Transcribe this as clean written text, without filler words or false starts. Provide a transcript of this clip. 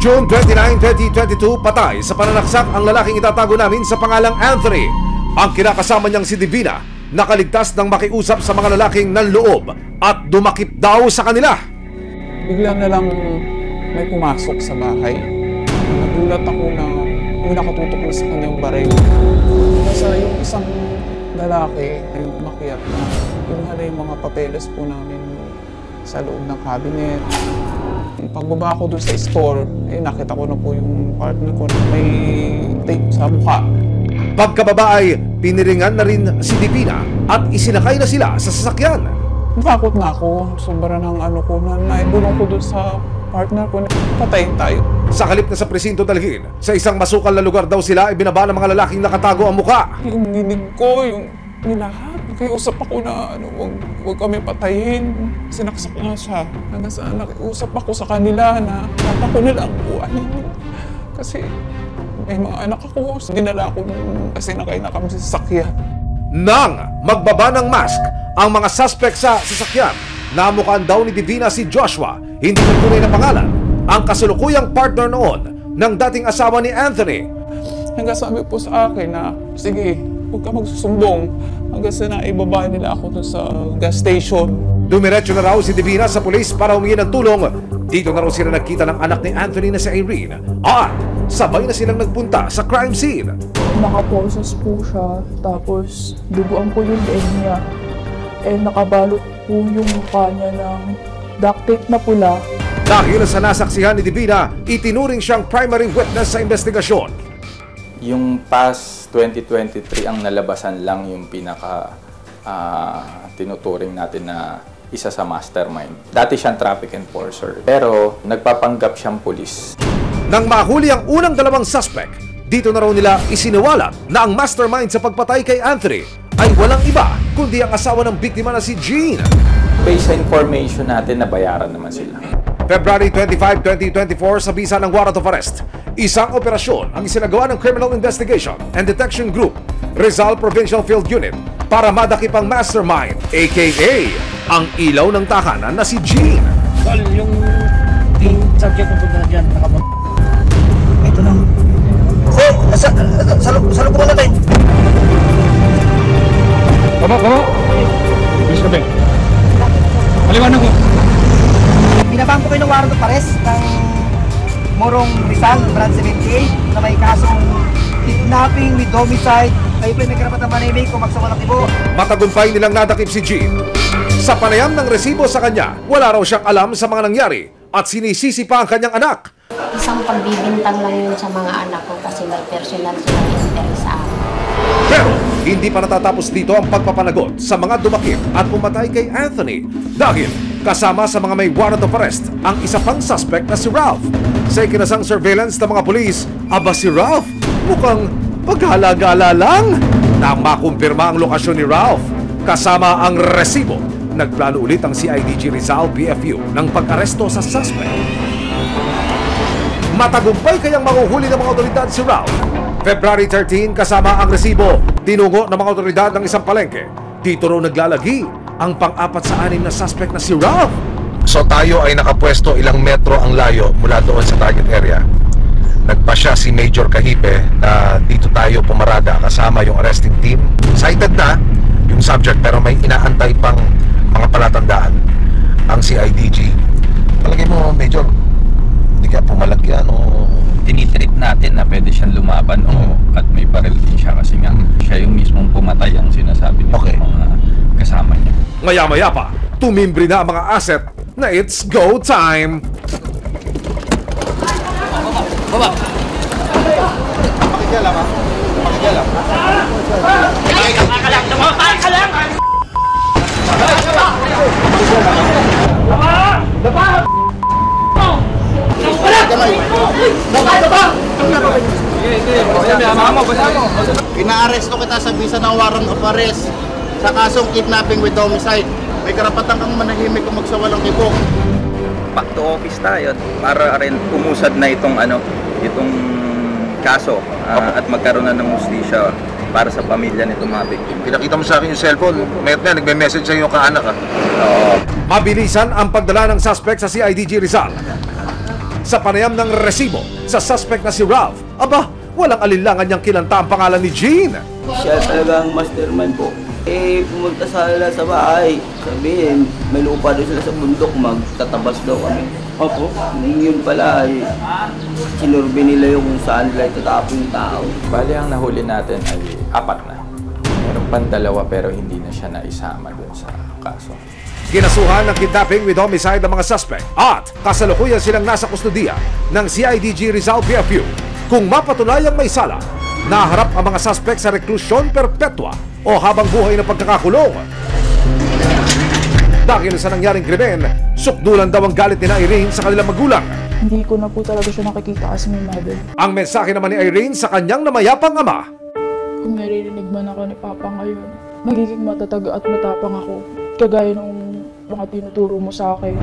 June 29, 2022, patay sa pananaksak ang lalaking itatago namin sa pangalang Anthony. Ang kinakasama niyang si Divina, nakaligtas ng makiusap sa mga lalaking nanloob at dumakip daw sa kanila. Bigla na lang may pumasok sa bahay. Nagulat ako na may nakatutok na sa kanyang baril. Nasa yung isang lalaki ay umakyat na kinuha na yung mga papeles po namin sa loob ng cabinet. Pagbaba ko doon sa store, nakita ko na po yung partner ko na may tape sa mukha. Pagkababa ay piniringan na rin si Divina at isinakay na sila sa sasakyan. Nakakot na ako. Sobra ng ko na naibulong ko doon sa partner ko na patayin tayo. Sa halip na sa presinto dalhin, sa isang masukal na lugar daw sila ay binaba ng mga lalaking nakatago ang mukha. Yung ninig ko, yung nilahat. Nakiusap ako na huwag kami patayin. Sinaksak na siya. Hanggang sa nakiusap ako sa kanila na dapat ko nila ang buhayin. Kasi may mga anak ako. Dinala ako kasi nakay na kami sa sasakyan. Nang magbaba ng mask ang mga suspect sa sasakyan, namukaan daw ni Divina si Joshua, hindi na tunay na pangalan, ang kasulukuyang partner noon ng dating asawa ni Anthony. Hanggang sabi po sa akin na, sige, huwag ka magsusumbong. Hanggang sa naibaba nila ako doon sa gas station. Dumiretso na raw si Divina sa pulis para humingi ng tulong. Dito na raw sila nagkita ng anak ni Anthony na si Irene at sabay na silang nagpunta sa crime scene. Nakaposes po siya, tapos duguan po yung leeg niya. Nakabalot po yung mukha niya ng duct tape na pula. Dahil sa nasaksihan ni Divina, itinuring siyang primary witness sa investigasyon. Yung past 2023 ang nalabasan lang yung pinaka tinuturing natin na isa sa mastermind. Dati siyang traffic enforcer, pero nagpapanggap siyang pulis. Nang mahuli ang unang dalawang suspect, dito na raw nila isiniwalat na ang mastermind sa pagpatay kay Anthony ay walang iba kundi ang asawa ng biktima na si Jean. Based sa information natin, nabayaran naman sila. February 25, 2024 sa bisa ng warrant of arrest. Isang operasyon ang isinagawa ng Criminal Investigation and Detection Group, Rizal Provincial Field Unit, para madakip ang mastermind, aka ang ilaw ng tahanan na si Jean. Tol, yung subject na punta na dyan, nakapag... Ito na. Salo ko natin. Baba. Bilis ka, Ben. Paliwanag ko. Binabang ko kayo ng warrant of arrest ng Morong Rizal, Branch 78, na may kasong kidnapping with homicide. Kayo po may karapatang manimig kung magsawalang ibo. Matagumpay nilang nadakip si Jean. Sa panayam ng resibo sa kanya, wala raw siyang alam sa mga nangyari at sinisisi pa ang kanyang anak. Isang pagbibintang lang yun sa mga anak ko kasi may personal silang interest sa akin. Pero hindi pa natatapos dito ang pagpapanagot sa mga dumakip at pumatay kay Anthony dahil kasama sa mga may warrant of arrest ang isa pang suspect na si Ralph. Sa ikinasang surveillance ng mga pulis, aba si Ralph mukhang paghala-gala lang. Nang makumpirma ang lokasyon ni Ralph kasama ang resibo, nagplano ulit ang CIDG Rizal PFU ng pag-aresto sa suspect. Matagumpay kayang mahuhuli ng mga otoridad si Ralph. February 13, kasama ang resibo, dinungo ng mga otoridad ng isang palengke. Dito raw naglalagi ang pang-apat sa anim na suspect na si Ralph. So tayo ay nakapwesto ilang metro ang layo mula doon sa target area. Nagpasya si Major Kahipe na dito tayo pumarada kasama yung arresting team. Cited na yung subject pero may inaantay pang mga palatandaan ang CIDG. Palagay mo, Major, hindi kaya pumalagyan o... Tinitrip natin na pwede siyang lumaban at may baril din siya kasi nga siya yung mismong pumatay ang sinasabi niya ng mga kasama niya. Maya-maya pa, tumimbre na ang mga asset na it's go time! Baba! Makikialam ha? Makikialam. Nakakalang! Nakakalang! Ina-aresto kita sa bisa ng warrant of arrest sa kasong kidnapping with homicide. May karapatan kang manahimik kung magsawalang ibok. Back to office tayo para rin umusad na itong kaso at magkaroon na ng hustisya para sa pamilya nitong mga victim. Pinakita mo sa akin yung cellphone. Mayat na, nagme-message sa'yo yung kaanak ha. Mabilisan ang pagdala ng suspect sa CIDG Rizal. sa panayam ng resibo sa suspect na si Ralph, aba, walang alinlangan niyang kinanta ang pangalan ni Jean. Siya talaga ang mastermind po. Pumunta sila sa bahay. Sabihin, may lupa doon sila sa bundok, magtatabas daw kami. Opo. Yun pala, sinurbe nila yung kung saan nila itatapon yung tao. Bali, ang nahuli natin ay 4 na. Meron pang 2 pero hindi na siya naisama doon sa kaso. Kinasuhan ng kidnapping with homicide ang mga suspect at kasalukuyan silang nasa kustodiya ng CIDG Rizal PFU. Kung mapatunayang may sala, naharap ang mga suspect sa reklusyon perpetua o habang buhay na pagkakakulong. Dahil sa nangyaring krimen, sukdulan daw ang galit ni Irene sa kanilang magulang. Hindi ko na po talaga siya nakikita as my mother. Ang mensahe naman ni Irene sa kanyang namayapang ama. Kung naririnig man ako ni Papa ngayon, magiging matatag at matapang ako. Kagaya nung mga tinuturo mo sa akin.